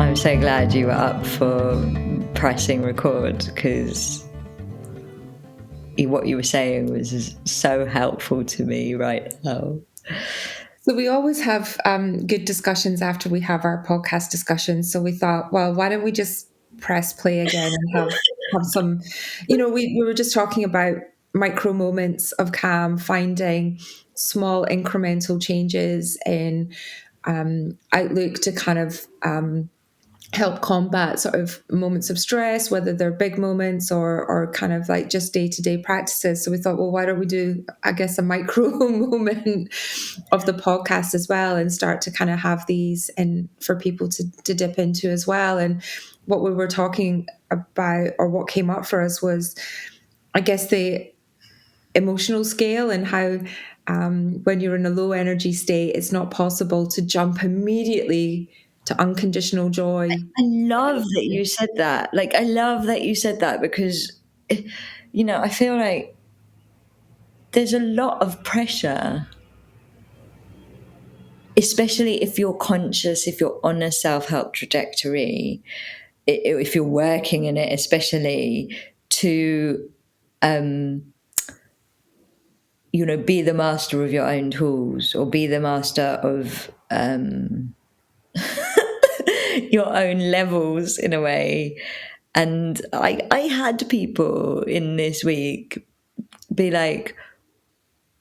I'm so glad you were up for pressing record, because what you were saying was so helpful to me right now. So we always have good discussions after we have our podcast discussions. So we thought, well, why don't we just press play again and have some, we were just talking about micro moments of calm, finding small incremental changes in outlook to kind of help combat sort of moments of stress, whether they're big moments or kind of like just day-to-day practices. So we thought, well, why don't we do, I guess, a micro moment of the podcast as well, and start to kind of have these and for people to dip into as well. And what we were talking about, or what came up for us, was, I guess, the emotional scale, and how when you're in a low energy state, it's not possible to jump immediately to unconditional joy. I love that you said that. Like, I love that you said that, because, I feel like there's a lot of pressure, especially if you're conscious, if you're on a self-help trajectory, if you're working in it, especially to, be the master of your own tools, or be the master of your own levels in a way. And I had people in this week be like,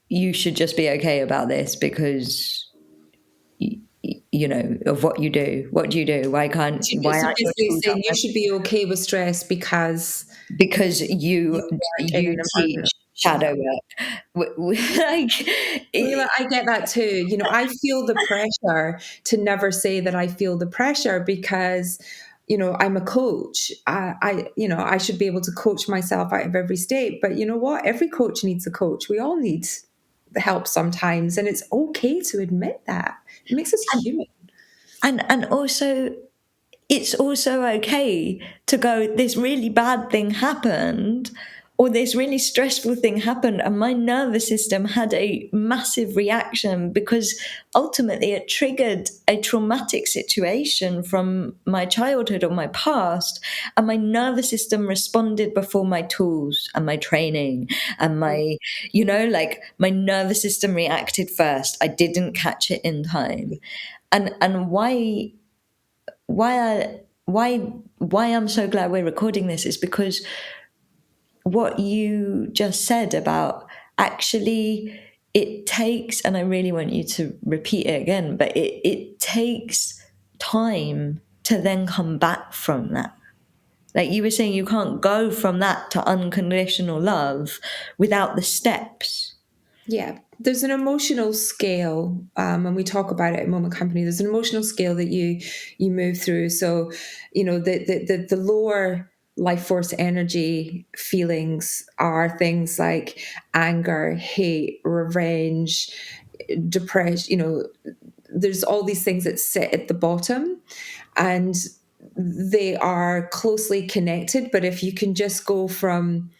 you should just be okay about this because, of what you do. What do you do? Why So aren't your basically tools saying you up? should be okay with stress because Because you you work in you an teach environment. shadow work. Like, I get that too. I feel the pressure to never say that I feel the pressure, because, I'm a coach. I should be able to coach myself out of every state. But you know what? Every coach needs a coach. We all need the help sometimes. And it's okay to admit that. It makes us human. and also, it's also okay to go, this really bad thing happened, or this really stressful thing happened, and my nervous system had a massive reaction because ultimately it triggered a traumatic situation from my childhood or my past, and my nervous system responded before my tools and my training and my, like, my nervous system reacted first. I didn't catch it in time. And why I'm so glad we're recording this is because what you just said about, actually, it takes, and I really want you to repeat it again, but it takes time to then come back from that. Like you were saying, you can't go from that to unconditional love without the steps. Yeah, there's an emotional scale, and we talk about it at Moment Company. There's an emotional scale that you move through. So, the lower life force energy feelings are things like anger, hate, revenge, depression. There's all these things that sit at the bottom, and they are closely connected. But if you can just go from,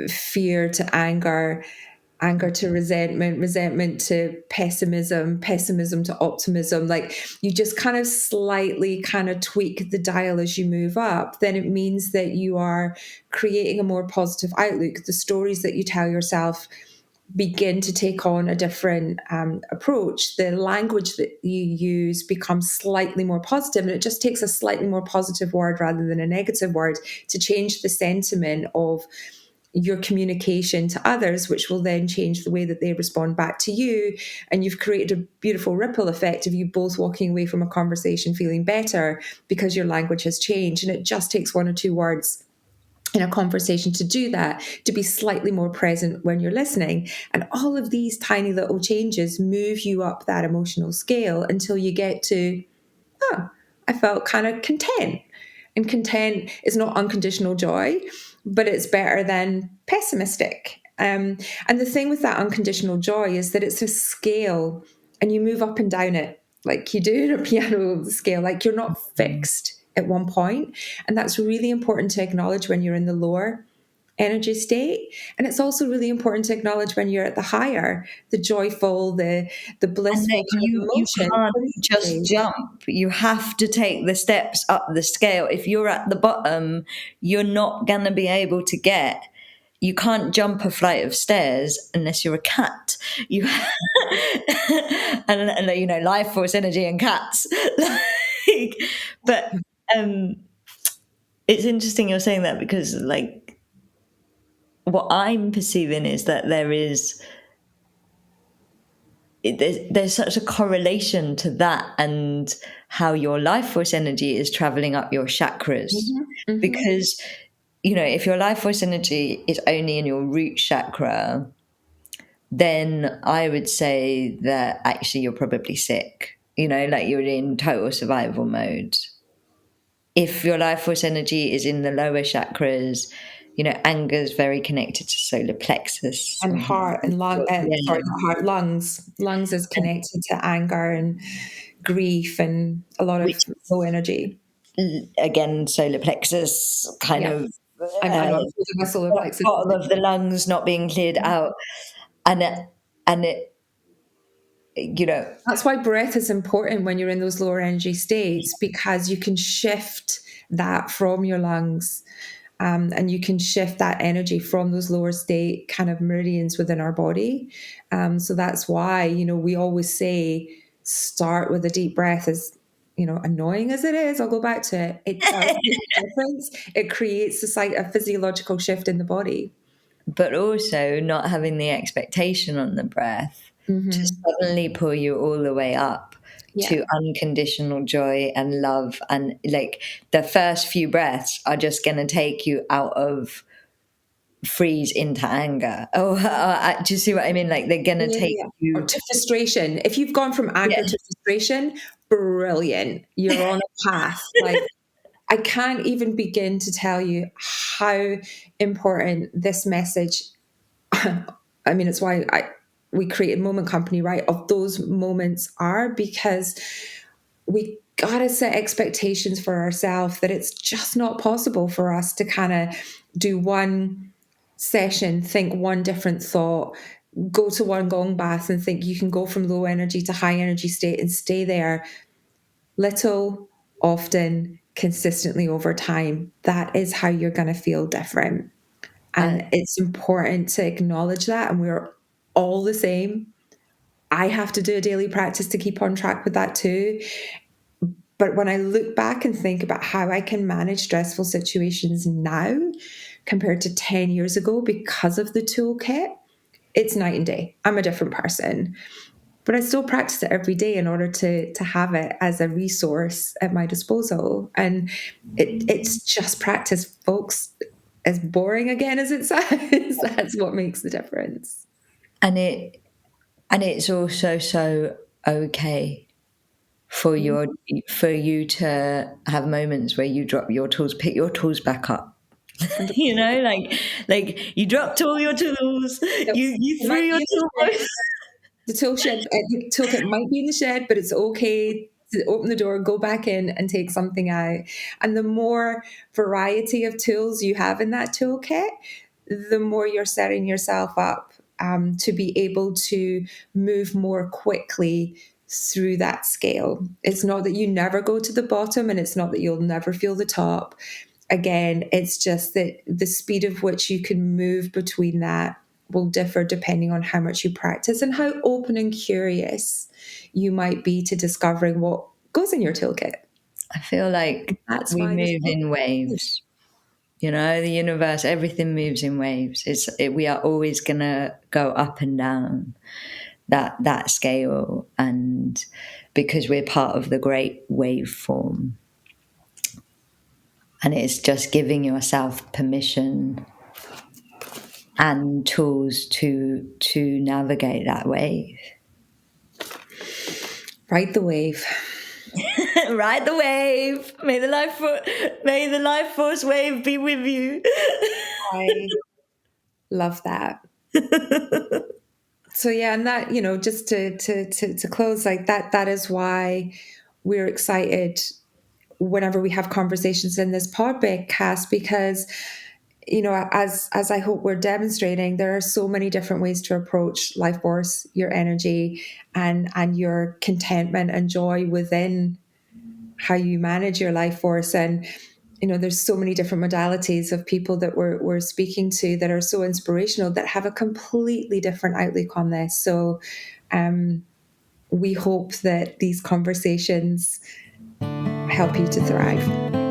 fear to anger to resentment, resentment to pessimism, pessimism to optimism, like you just kind of slightly kind of tweak the dial as you move up, then it means that you are creating a more positive outlook. The stories that you tell yourself begin to take on a different approach. The language that you use becomes slightly more positive, and it just takes a slightly more positive word rather than a negative word to change the sentiment of your communication to others, which will then change the way that they respond back to you. And you've created a beautiful ripple effect of you both walking away from a conversation feeling better because your language has changed. And it just takes one or two words in a conversation to do that, to be slightly more present when you're listening. And all of these tiny little changes move you up that emotional scale until you get to, oh, I felt kind of content. And content is not unconditional joy, but it's better than pessimistic. And the thing with that unconditional joy is that it's a scale, and you move up and down it like you do in a piano scale. Like you're not fixed at one point. And that's really important to acknowledge when you're in the lower energy state. And it's also really important to acknowledge when you're at the higher, the joyful, the And blissful that kind of you emotion can't just instantly. jump. You have to take the steps up the scale. If you're at the bottom, you're not going to be able to get. You can't jump a flight of stairs unless you're a cat. You and you know, life force, energy, and cats. Like, but um, it's interesting you're saying that, because like what I'm perceiving is that there's such a correlation to that and how your life force energy is traveling up your chakras. Hmm. Hmm. Because, you know, if your life force energy is only in your root chakra, then I would say that actually you're probably sick, you know, like you're in total survival mode. If your life force energy is in the lower chakras, you know, anger is very connected to solar plexus. And heart and lung, Yeah. sorry, not heart, lungs. Lungs is connected to anger and grief and a lot of Which low energy. again, solar plexus kind Yeah, of I know. I'm feeling my solar plexus. bottom of the lungs not being cleared out, and it, you know, That's why breath is important when you're in those lower energy states, because you can shift that from your lungs, and you can shift that energy from those lower state kind of meridians within our body. So that's why, you know, we always say start with a deep breath. As you know, annoying as it is, I'll go back to it. It does make a difference. It creates a physiological shift in the body. but also not having the expectation on the breath to Hmm. suddenly pull you all the way up Yeah. to unconditional joy and love, and like the first few breaths are just going to take you out of freeze into anger. Oh, do you see what I mean? Like they're going to Yeah, take yeah. Or you. to frustration. If you've gone from anger Yeah. to frustration, brilliant. You're on a path. Like, I can't even begin to tell you how important this message. I mean, it's why we created Moment Company, right? Of those moments are, because we gotta set expectations for ourselves that it's just not possible for us to kind of do one session, think one different thought, go to one gong bath and think you can go from low energy to high energy state and stay there little, often, consistently over time. That is how you're going to feel different. And And it's important to acknowledge that. And we're all the same. I have to do a daily practice to keep on track with that too. But when I look back and think about how I can manage stressful situations now compared to 10 years ago because of the toolkit, it's night and day. I'm a different person, but I still practice it every day in order to have it as a resource at my disposal. And it's just practice, folks. As boring again as it sounds, that's what makes the difference. and it and it's also so okay for your for you to have moments where you drop your tools, pick your tools back up. You 100%. know, like you dropped all your tools, Yep. you It threw might your be in the shed. tools. The tool shed, the toolkit might be in the shed, but it's okay to open the door, go back in, and take something out. And the more variety of tools you have in that toolkit, the more you're setting yourself up to be able to move more quickly through that scale. It's not that you never go to the bottom, and it's not that you'll never feel the top. Again, it's just that the speed of which you can move between that will differ depending on how much you practice and how open and curious you might be to discovering what goes in your toolkit. I feel like That's we why this move book in is. waves. You know, the universe, everything moves in waves. We are always gonna go up and down that scale, and because we're part of the great waveform, and it's just giving yourself permission and tools to navigate that wave. Ride the wave. Ride the wave. May the life force wave be with you. I love that. So yeah, and that, just to close, like that is why we're excited whenever we have conversations in this podcast, because as I hope we're demonstrating, there are so many different ways to approach life force, your energy, and your contentment and joy within how you manage your life force. And there's so many different modalities of people that we're speaking to that are so inspirational, that have a completely different outlook on this. So we hope that these conversations help you to thrive.